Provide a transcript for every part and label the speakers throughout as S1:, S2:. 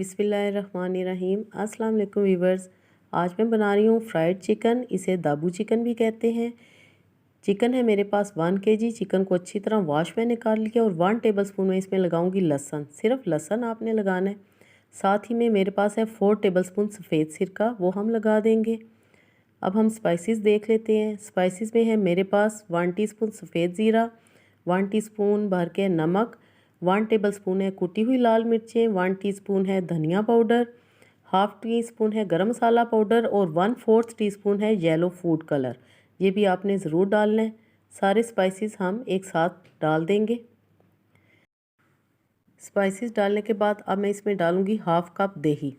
S1: बिस्मिल्लाहिर्रहमानिर्रहीम। अस्सलाम वालेकुम वीवर्स। आज मैं बना रही हूँ फ्राइड चिकन, इसे दाबू चिकन भी कहते हैं। चिकन है मेरे पास 1 kg। चिकन को अच्छी तरह वॉश में निकाल लिया और 1 टेबलस्पून में इसमें लगाऊंगी लहसुन। सिर्फ लहसुन आपने लगाना है। साथ ही में मेरे पास है 4 टेबलस्पून सफ़ेद सिरका, वो हम लगा देंगे। अब हम स्पाइसेस देख लेते हैं। स्पाइसेस में है मेरे पास 1 टीस्पून सफ़ेद ज़ीरा, 1 टीस्पून भर के नमक, 1 टेबलस्पून है कुटी हुई लाल मिर्चें, 1 टीस्पून है धनिया पाउडर, हाफ़ टी स्पून है गरम मसाला पाउडर और 1/4 टीस्पून है येलो फूड कलर। ये भी आपने ज़रूर डालना है। सारे स्पाइसेस हम एक साथ डाल देंगे। स्पाइसेस डालने के बाद अब मैं इसमें डालूँगी हाफ़ कप दही।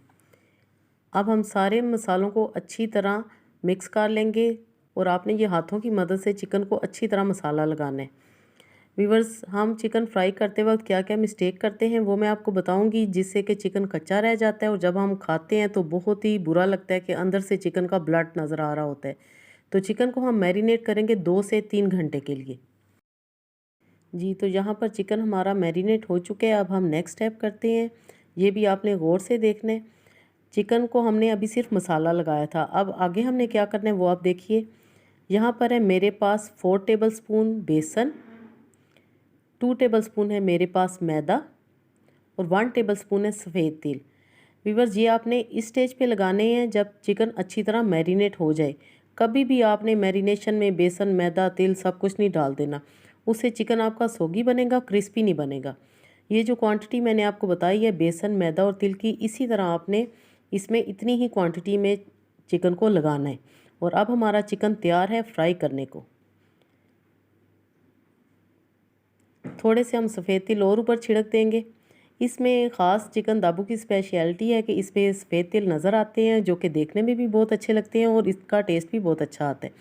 S1: अब हम सारे मसालों को अच्छी तरह मिक्स कर लेंगे और आपने ये हाथों की मदद से चिकन को अच्छी तरह मसाला लगाना है। वीवर्स, हम चिकन फ्राई करते वक्त क्या क्या मिस्टेक करते हैं वो मैं आपको बताऊंगी, जिससे कि चिकन कच्चा रह जाता है और जब हम खाते हैं तो बहुत ही बुरा लगता है कि अंदर से चिकन का ब्लड नज़र आ रहा होता है। तो चिकन को हम मैरिनेट करेंगे 2 से 3 घंटे के लिए। जी, तो यहाँ पर चिकन हमारा मैरिनेट हो चुका है। अब हम नेक्स्ट स्टेप करते हैं। ये भी आपने गौर से देखना है। चिकन को हमने अभी सिर्फ मसाला लगाया था, अब आगे हमने क्या करना है वो आप देखिए। यहाँ पर है मेरे पास 4 टेबलस्पून बेसन, 2 टेबलस्पून है मेरे पास मैदा और 1 टेबलस्पून है सफ़ेद तिल। व्यूअर्स, ये आपने इस स्टेज पे लगाने हैं जब चिकन अच्छी तरह मैरिनेट हो जाए। कभी भी आपने मैरिनेशन में बेसन, मैदा, तिल सब कुछ नहीं डाल देना, उससे चिकन आपका सोगी बनेगा, क्रिस्पी नहीं बनेगा। ये जो क्वांटिटी मैंने आपको बताई है बेसन, मैदा और तिल की, इसी तरह आपने इसमें इतनी ही क्वांटिटी में चिकन को लगाना है। और अब हमारा चिकन तैयार है फ्राई करने को। थोड़े से हम सफ़ेद तिल और ऊपर छिड़क देंगे। इसमें ख़ास चिकन दाबू की स्पेशलिटी है कि इसमें सफ़ेद तिल नज़र आते हैं, जो कि देखने में भी बहुत अच्छे लगते हैं और इसका टेस्ट भी बहुत अच्छा आता है।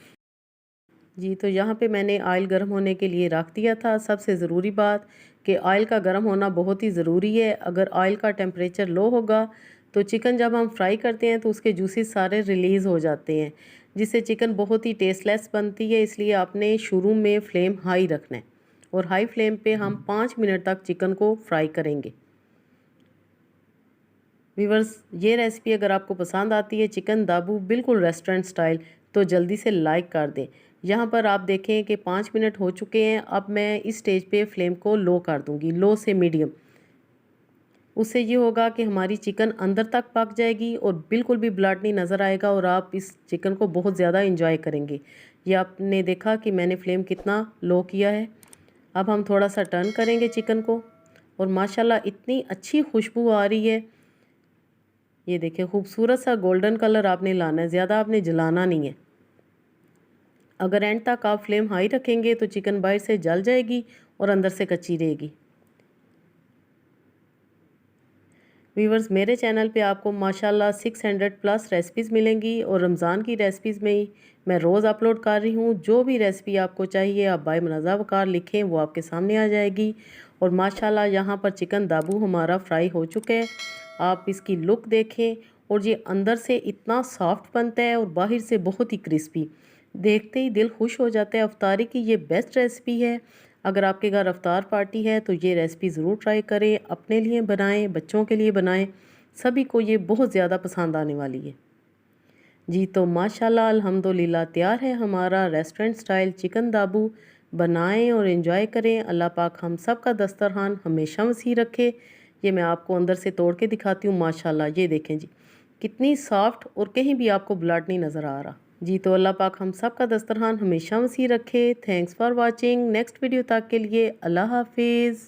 S1: जी, तो यहाँ पे मैंने ऑयल गर्म होने के लिए रख दिया था। सबसे ज़रूरी बात कि ऑयल का गर्म होना बहुत ही ज़रूरी है। अगर ऑयल का टेम्परेचर लो होगा तो चिकन जब हम फ्राई करते हैं तो उसके जूसेस सारे रिलीज़ हो जाते हैं, जिससे चिकन बहुत ही टेस्टलेस बनती है। इसलिए आपने शुरू में फ्लेम हाई रखना है और हाई फ्लेम पे हम 5 मिनट तक चिकन को फ्राई करेंगे। व्यूअर्स, ये रेसिपी अगर आपको पसंद आती है चिकन दाबू बिल्कुल रेस्टोरेंट स्टाइल, तो जल्दी से लाइक कर दें। यहाँ पर आप देखें कि 5 मिनट हो चुके हैं। अब मैं इस स्टेज पे फ्लेम को लो कर दूँगी, लो से मीडियम। उससे ये होगा कि हमारी चिकन अंदर तक पक जाएगी और बिल्कुल भी ब्लड नहीं नज़र आएगा और आप इस चिकन को बहुत ज़्यादा इंजॉय करेंगे। ये आपने देखा कि मैंने फ्लेम कितना लो किया है। अब हम थोड़ा सा टर्न करेंगे चिकन को और माशाल्लाह इतनी अच्छी खुशबू आ रही है। ये देखिए, खूबसूरत सा गोल्डन कलर आपने लाना है, ज़्यादा आपने जलाना नहीं है। अगर एंड तक आप फ्लेम हाई रखेंगे तो चिकन बाहर से जल जाएगी और अंदर से कच्ची रहेगी। व्यूवर्स, मेरे चैनल पे आपको माशाल्लाह 600 प्लस रेसिपीज़ मिलेंगी और रमज़ान की रेसिपीज़ में ही मैं रोज़ अपलोड कर रही हूँ। जो भी रेसिपी आपको चाहिए आप बाय मुनज़्ज़ा वक़ार लिखें, वो आपके सामने आ जाएगी। और माशाल्लाह यहाँ पर चिकन दाबू हमारा फ्राई हो चुका है। आप इसकी लुक देखें और ये अंदर से इतना सॉफ्ट बनता है और बाहर से बहुत ही क्रिस्पी, देखते ही दिल खुश हो जाता है। अफ्तारी की ये बेस्ट रेसिपी है। अगर आपके घर अफ्तार पार्टी है तो ये रेसिपी ज़रूर ट्राई करें, अपने लिए बनाएं, बच्चों के लिए बनाएं, सभी को ये बहुत ज़्यादा पसंद आने वाली है। जी, तो माशाल्लाह अल्हम्दुलिल्लाह तैयार है हमारा रेस्टोरेंट स्टाइल चिकन दाबू। बनाएं और एंजॉय करें। अल्लाह पाक हम सब का दस्तरखान हमेशा वसी रखे। ये मैं आपको अंदर से तोड़ के दिखाती हूँ। माशाल्लाह ये देखें जी, कितनी सॉफ्ट और कहीं भी आपको ब्लड नहीं नज़र आ रहा। जी, तो अल्लाह पाक हम सब का दस्तरखान हमेशा वसी रखे। Thanks for watching. Next video तक के लिए अल्लाह हाफिज़।